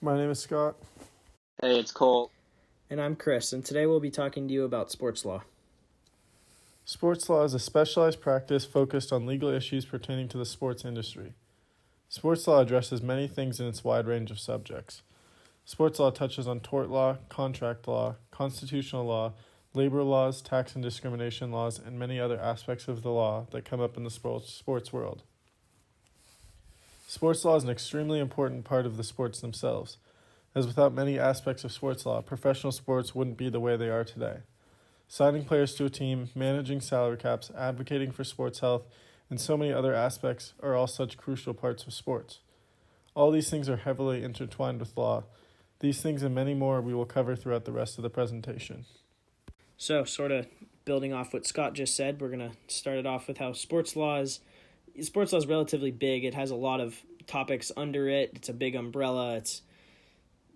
My name is Scott. Hey, it's Cole. And I'm Chris, and today we'll be talking to you about sports law. Sports law is a specialized practice focused on legal issues pertaining to the sports industry. Sports law addresses many things in its wide range of subjects. Sports law touches on tort law, contract law, constitutional law, labor laws, tax and discrimination laws, and many other aspects of the law that come up in the sports world. Sports law is an extremely important part of the sports themselves, as without many aspects of sports law, professional sports wouldn't be the way they are today. Signing players to a team, managing salary caps, advocating for sports health, and so many other aspects are all such crucial parts of sports. All these things are heavily intertwined with law. These things and many more we will cover throughout the rest of the presentation. So, sort of building off what Scott just said, we're going to start it off with how sports law is relatively big. It has a lot of topics under it. It's a big umbrella. It's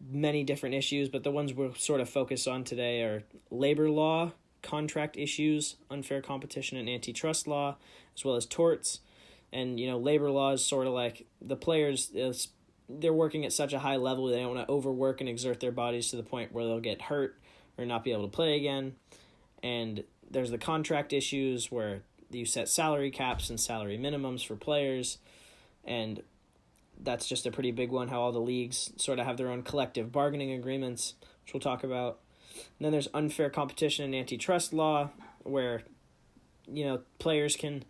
many different issues, but the ones we'll sort of focus on today are labor law, contract issues, unfair competition and antitrust law, as well as torts. And, labor law is sort of like the players, they're working at such a high level, they don't want to overwork and exert their bodies to the point where they'll get hurt or not be able to play again. And there's the contract issues where you set salary caps and salary minimums for players, and that's just a pretty big one, how all the leagues sort of have their own collective bargaining agreements, which we'll talk about. And then there's unfair competition and antitrust law, where, players can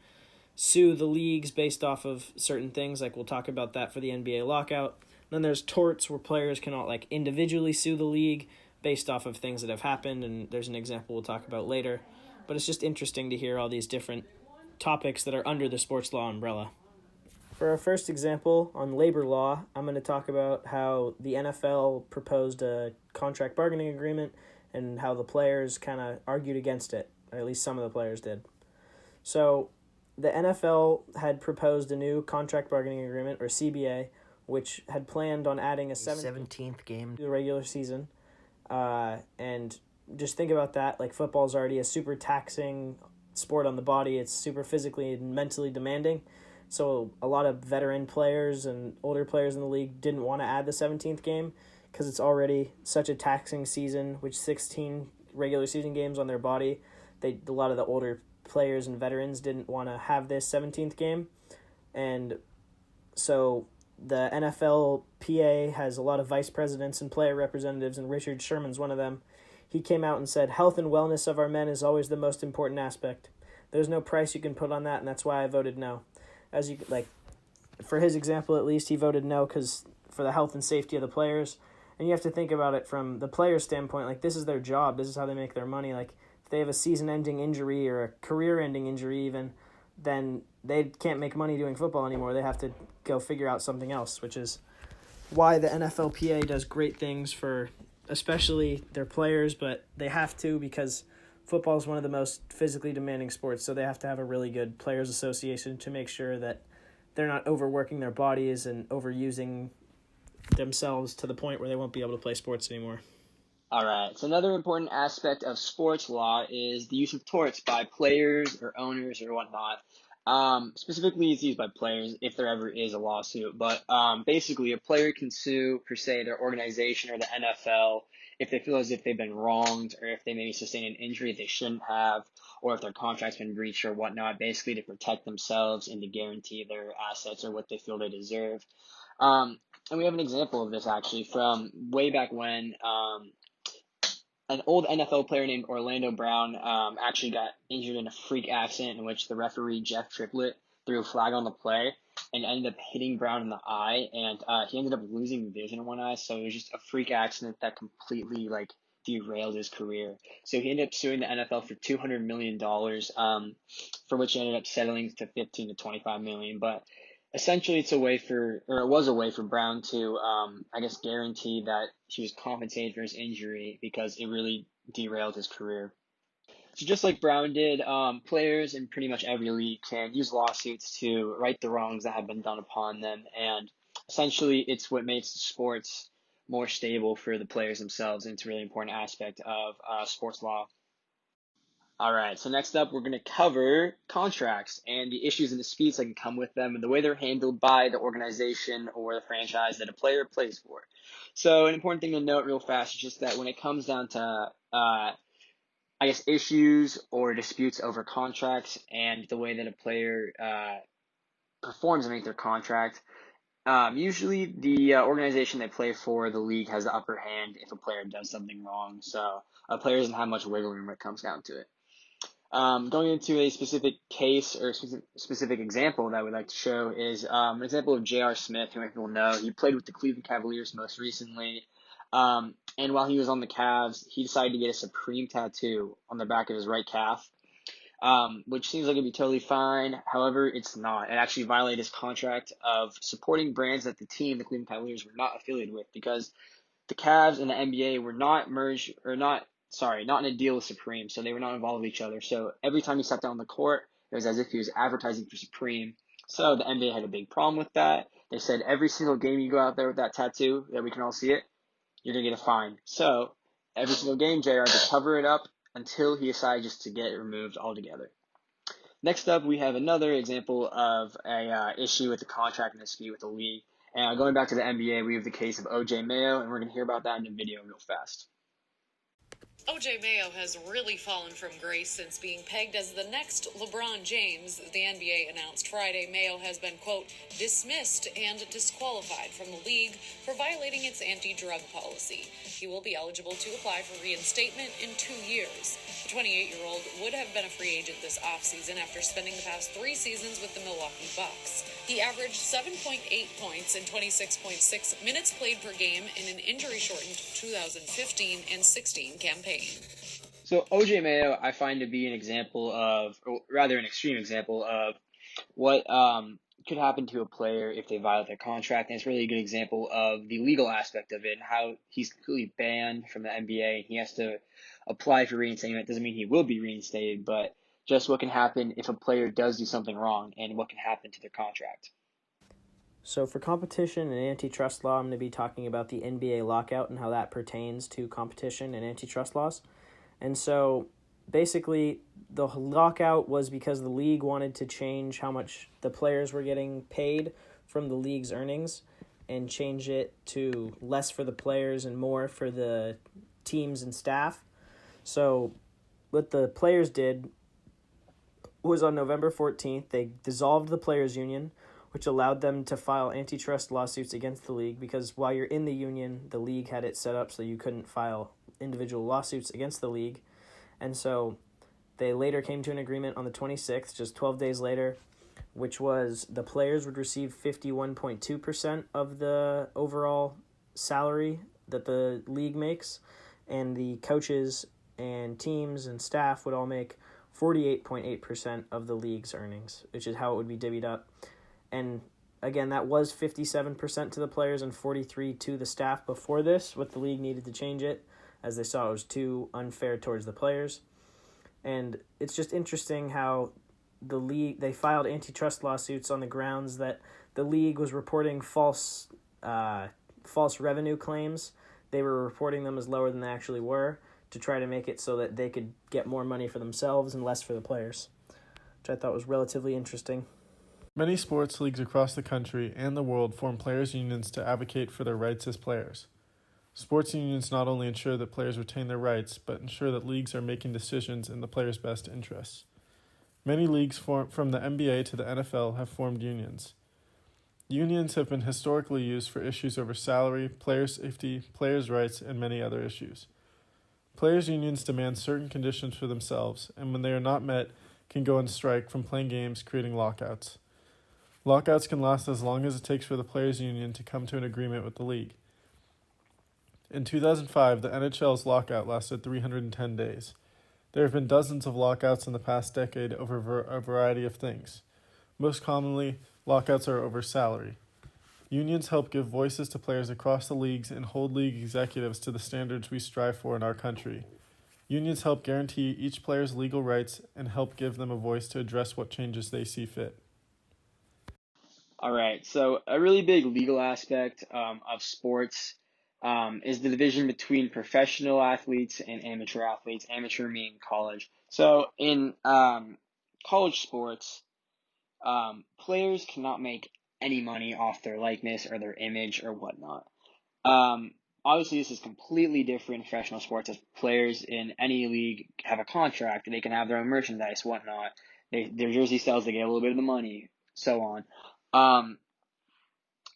sue the leagues based off of certain things, like we'll talk about that for the NBA lockout. And then there's torts, where players cannot individually sue the league based off of things that have happened, and there's an example we'll talk about later. But it's just interesting to hear all these different topics that are under the sports law umbrella. For our first example on labor law, I'm going to talk about how the NFL proposed a contract bargaining agreement and how the players kind of argued against it, or at least some of the players did. So the NFL had proposed a new contract bargaining agreement, or CBA, which had planned on adding a 17th game to the regular season. And just think about that, football is already a super taxing sport on the body. It's super physically and mentally demanding. So a lot of veteran players and older players in the league didn't want to add the 17th game because it's already such a taxing season, which 16 regular season games on their body. A lot of the older players and veterans didn't want to have this 17th game. And so the NFLPA has a lot of vice presidents and player representatives, and Richard Sherman's one of them. He came out and said, "Health and wellness of our men is always the most important aspect. There's no price you can put on that, and that's why I voted no." For his example at least, he voted no because for the health and safety of the players. And you have to think about it from the player's standpoint, this is their job, this is how they make their money. If they have a season-ending injury or a career-ending injury even, then they can't make money doing football anymore. They have to go figure out something else, which is why the NFLPA does great things for especially their players, but they have to because football is one of the most physically demanding sports, so they have to have a really good players' association to make sure that they're not overworking their bodies and overusing themselves to the point where they won't be able to play sports anymore. All right. So another important aspect of sports law is the use of torts by players or owners or whatnot. Specifically, it's used by players if there ever is a lawsuit. But basically, a player can sue, per se, their organization or the NFL if they feel as if they've been wronged or if they maybe sustain an injury they shouldn't have, or if their contract's been breached or whatnot, basically to protect themselves and to guarantee their assets or what they feel they deserve. And we have an example of this actually from way back when. An old NFL player named Orlando Brown actually got injured in a freak accident in which the referee, Jeff Triplett, threw a flag on the play and ended up hitting Brown in the eye, and he ended up losing vision in one eye, so it was just a freak accident that completely, derailed his career. So he ended up suing the NFL for $200 million, for which he ended up settling to 15 to 25 million, but essentially it was a way for Brown to, guarantee that he was compensated for his injury because it really derailed his career. So just like Brown did, players in pretty much every league can use lawsuits to right the wrongs that have been done upon them, and essentially it's what makes sports more stable for the players themselves, and it's a really important aspect of sports law. All right, so next up, we're going to cover contracts and the issues and disputes that can come with them and the way they're handled by the organization or the franchise that a player plays for. So, an important thing to note real fast is just that when it comes down to, issues or disputes over contracts and the way that a player performs underneath their contract, usually the organization they play for, the league, has the upper hand if a player does something wrong. So, a player doesn't have much wiggle room when it comes down to it. Going into a specific case or specific example that we'd like to show is an example of J.R. Smith, who many people know. He played with the Cleveland Cavaliers most recently. And while he was on the Cavs, he decided to get a Supreme tattoo on the back of his right calf, which seems like it'd be totally fine. However, it's not. It actually violated his contract of supporting brands that the Cleveland Cavaliers, were not affiliated with, because the Cavs and the NBA were not merged, or not in a deal with Supreme, so they were not involved with each other. So every time he stepped out on the court, it was as if he was advertising for Supreme. So the NBA had a big problem with that. They said every single game you go out there with that tattoo, that we can all see it, you're going to get a fine. So every single game, JR had to cover it up until he decided just to get it removed altogether. Next up, we have another example of a issue with the contract and dispute with the league. And going back to the NBA, we have the case of O.J. Mayo, and we're going to hear about that in the video real fast. O.J. Mayo has really fallen from grace since being pegged as the next LeBron James. The NBA announced Friday Mayo has been, quote, dismissed and disqualified from the league for violating its anti-drug policy. He will be eligible to apply for reinstatement in 2 years. The 28-year-old would have been a free agent this offseason after spending the past 3 seasons with the Milwaukee Bucks. He averaged 7.8 points and 26.6 minutes played per game in an injury-shortened 2015 and 16 campaign. So O.J. Mayo, I find to be an example of, or rather an extreme example of, what could happen to a player if they violate their contract. And it's really a good example of the legal aspect of it and how he's completely banned from the NBA and he has to apply for reinstatement. It doesn't mean he will be reinstated, but just what can happen if a player does do something wrong and what can happen to their contract. So for competition and antitrust law, I'm going to be talking about the NBA lockout and how that pertains to competition and antitrust laws. And so basically the lockout was because the league wanted to change how much the players were getting paid from the league's earnings and change it to less for the players and more for the teams and staff. So what the players did was on November 14th, they dissolved the players' union, which allowed them to file antitrust lawsuits against the league, because while you're in the union, the league had it set up so you couldn't file individual lawsuits against the league. And so they later came to an agreement on the 26th, just 12 days later, which was the players would receive 51.2% of the overall salary that the league makes, and the coaches and teams and staff would all make 48.8% of the league's earnings, which is how it would be divvied up. And again, that was 57% to the players and 43% to the staff before this, but the league needed to change it as they saw it was too unfair towards the players. And it's just interesting how the league, they filed antitrust lawsuits on the grounds that the league was reporting false revenue claims. They were reporting them as lower than they actually were to try to make it so that they could get more money for themselves and less for the players, which I thought was relatively interesting. Many sports leagues across the country and the world form players' unions to advocate for their rights as players. Sports unions not only ensure that players retain their rights, but ensure that leagues are making decisions in the players' best interests. Many leagues from the NBA to the NFL have formed unions. Unions have been historically used for issues over salary, player safety, players' rights, and many other issues. Players' unions demand certain conditions for themselves, and when they are not met, can go on strike from playing games, creating lockouts. Lockouts can last as long as it takes for the players' union to come to an agreement with the league. In 2005, the NHL's lockout lasted 310 days. There have been dozens of lockouts in the past decade over a variety of things. Most commonly, lockouts are over salary. Unions help give voices to players across the leagues and hold league executives to the standards we strive for in our country. Unions help guarantee each player's legal rights and help give them a voice to address what changes they see fit. All right, so a really big legal aspect of sports is the division between professional athletes and amateur athletes, amateur meaning college. So in college sports, players cannot make any money off their likeness or their image or whatnot. Obviously, this is completely different in professional sports, as players in any league have a contract, and they can have their own merchandise, whatnot. Their jersey sales, they get a little bit of the money, so on.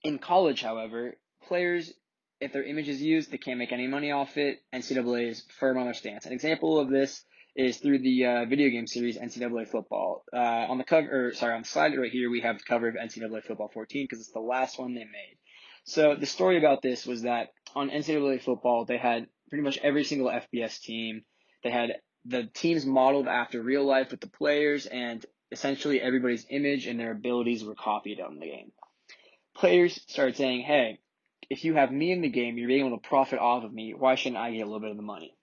In college, however, players, if their image is used, they can't make any money off it. NCAA is firm on their stance. An example of this is through the video game series NCAA Football. On the slide right here, we have the cover of NCAA Football 14 because it's the last one they made. So the story about this was that on NCAA Football, they had pretty much every single FBS team. They had the teams modeled after real life with the players, and essentially everybody's image and their abilities were copied on the game. Players started saying, hey, if you have me in the game, you're being able to profit off of me. Why shouldn't I get a little bit of the money?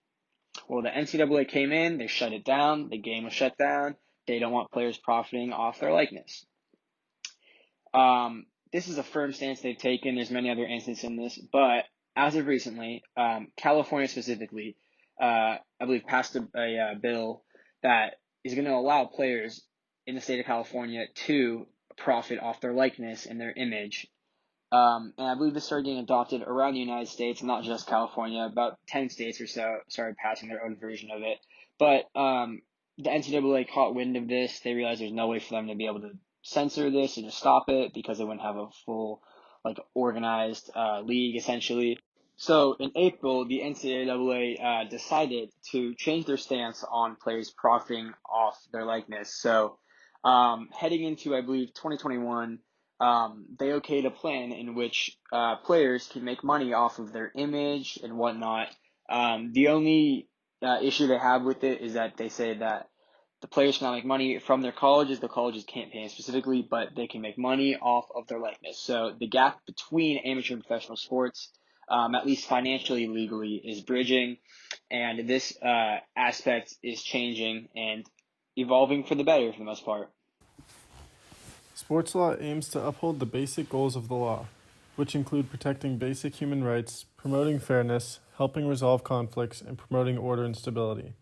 Well, the NCAA came in, they shut it down, the game was shut down. They don't want players profiting off their likeness. This is a firm stance they've taken. There's many other instances in this, but as of recently, California specifically, I believe passed a bill that is going to allow players in the state of California to profit off their likeness and their image. And I believe this started getting adopted around the United States, not just California. About 10 states or so started passing their own version of it. But the NCAA caught wind of this. They realized there's no way for them to be able to censor this and just stop it because they wouldn't have a full, organized league, essentially. So in April, the NCAA decided to change their stance on players profiting off their likeness. So heading into, I believe, 2021, they okayed a plan in which players can make money off of their image and whatnot. The only issue they have with it is that they say that the players cannot make money from their colleges. The colleges can't pay them specifically, but they can make money off of their likeness. So the gap between amateur and professional sports, at least financially, legally, is bridging. And this aspect is changing and evolving for the better for the most part. Sports law aims to uphold the basic goals of the law, which include protecting basic human rights, promoting fairness, helping resolve conflicts, and promoting order and stability.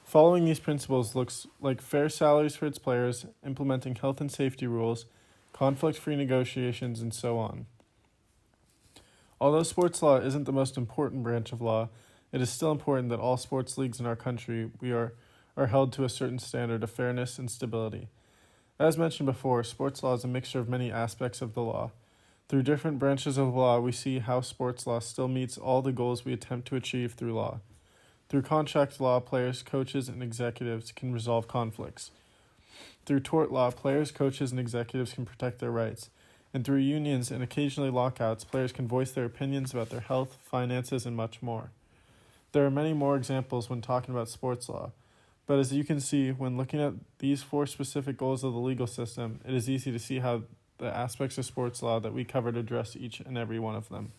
Following these principles looks like fair salaries for its players, implementing health and safety rules, conflict-free negotiations, and so on. Although sports law isn't the most important branch of law, it is still important that all sports leagues in our country are held to a certain standard of fairness and stability. As mentioned before, sports law is a mixture of many aspects of the law. Through different branches of the law, we see how sports law still meets all the goals we attempt to achieve through law. Through contract law, players, coaches, and executives can resolve conflicts. Through tort law, players, coaches, and executives can protect their rights. And through unions and occasionally lockouts, players can voice their opinions about their health, finances, and much more. There are many more examples when talking about sports law, but as you can see, when looking at these 4 specific goals of the legal system, it is easy to see how the aspects of sports law that we covered address each and every one of them.